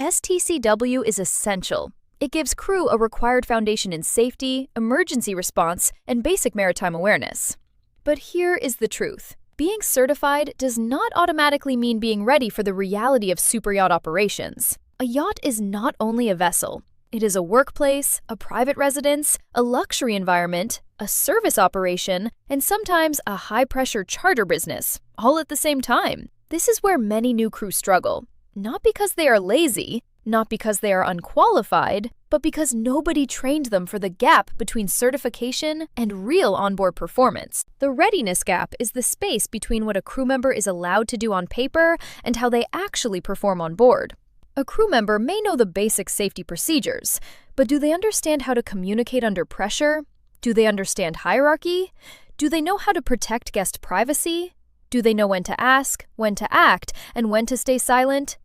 STCW is essential. It gives crew a required foundation in safety, emergency response, and basic maritime awareness. But here is the truth. Being certified does not automatically mean being ready for the reality of superyacht operations. A yacht is not only a vessel. It is a workplace, a private residence, a luxury environment, a service operation, and sometimes a high-pressure charter business, all at the same time. This is where many new crew struggle. Not because they are lazy, not because they are unqualified, but because nobody trained them for the gap between certification and real onboard performance. The readiness gap is the space between what a crew member is allowed to do on paper and how they actually perform on board. A crew member may know the basic safety procedures, but do they understand how to communicate under pressure? Do they understand hierarchy? Do they know how to protect guest privacy? Do they know when to ask, when to act, and when to stay silent?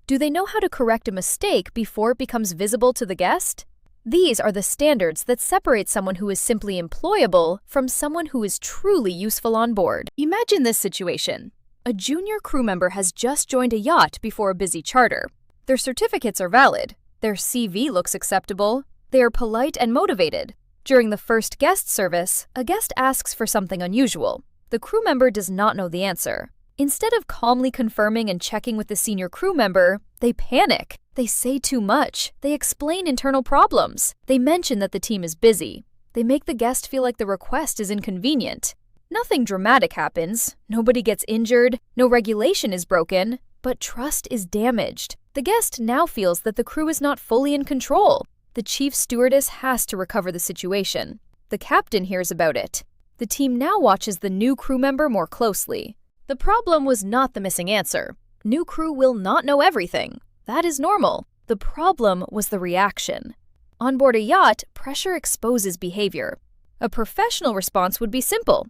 Do they know how to correct a mistake before it becomes visible to the guest? These are the standards that separate someone who is simply employable from someone who is truly useful on board. Imagine this situation. A junior crew member has just joined a yacht before a busy charter. Their certificates are valid. Their CV looks acceptable. They are polite and motivated. During the first guest service, a guest asks for something unusual. The crew member does not know the answer. Instead of calmly confirming and checking with the senior crew member, they panic. They say too much. They explain internal problems. They mention that the team is busy. They make the guest feel like the request is inconvenient. Nothing dramatic happens. Nobody gets injured. No regulation is broken. But trust is damaged. The guest now feels that the crew is not fully in control. The chief stewardess has to recover the situation. The captain hears about it. The team now watches the new crew member more closely. The problem was not the missing answer. New crew will not know everything. That is normal. The problem was the reaction. On board a yacht, pressure exposes behavior. A professional response would be simple.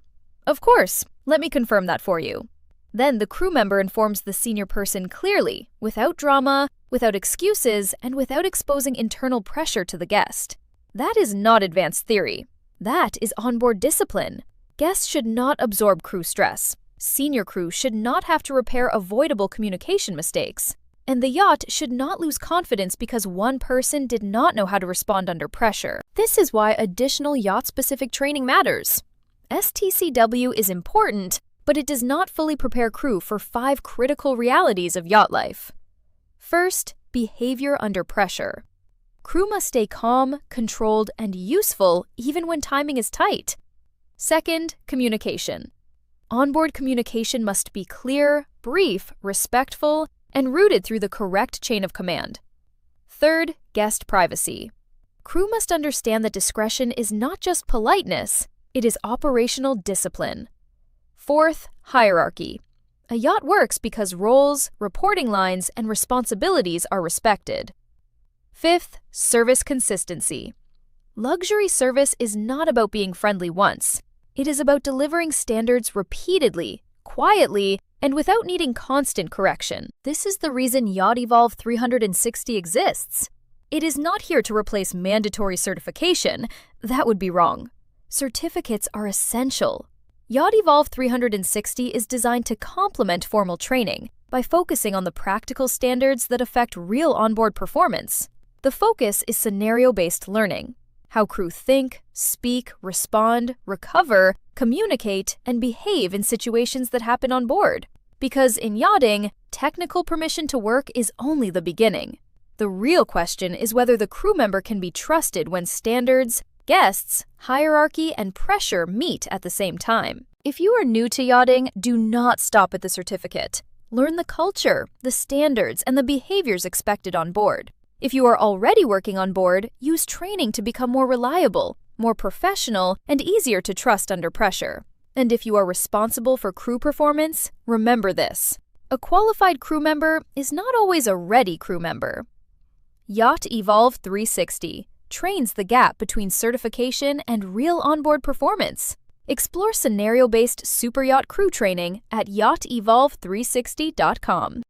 Of course, let me confirm that for you. Then the crew member informs the senior person clearly, without drama, without excuses, and without exposing internal pressure to the guest. That is not advanced theory. That is onboard discipline. Guests should not absorb crew stress. Senior crew should not have to repair avoidable communication mistakes. And the yacht should not lose confidence because one person did not know how to respond under pressure. This is why additional yacht-specific training matters. STCW is important, but it does not fully prepare crew for 5 critical realities of yacht life. First, behavior under pressure. Crew must stay calm, controlled, and useful even when timing is tight. Second, communication. Onboard communication must be clear, brief, respectful, and rooted through the correct chain of command. Third, guest privacy. Crew must understand that discretion is not just politeness, it is operational discipline. Fourth, hierarchy. A yacht works because roles, reporting lines, and responsibilities are respected. Fifth, service consistency. Luxury service is not about being friendly once. It is about delivering standards repeatedly, quietly, and without needing constant correction. This is the reason Yacht Evolve 360 exists. It is not here to replace mandatory certification. That would be wrong. Certificates are essential. Yacht Evolve 360 is designed to complement formal training by focusing on the practical standards that affect real onboard performance. The focus is scenario-based learning. How crew think, speak, respond, recover, communicate, and behave in situations that happen on board. Because in yachting, technical permission to work is only the beginning. The real question is whether the crew member can be trusted when standards, guests, hierarchy, and pressure meet at the same time. If you are new to yachting, do not stop at the certificate. Learn the culture, the standards, and the behaviors expected on board. If you are already working on board, use training to become more reliable, more professional, and easier to trust under pressure. And if you are responsible for crew performance, remember this. A qualified crew member is not always a ready crew member. Yacht Evolve 360 trains the gap between certification and real onboard performance. Explore scenario-based superyacht crew training at yachtevolve360.com.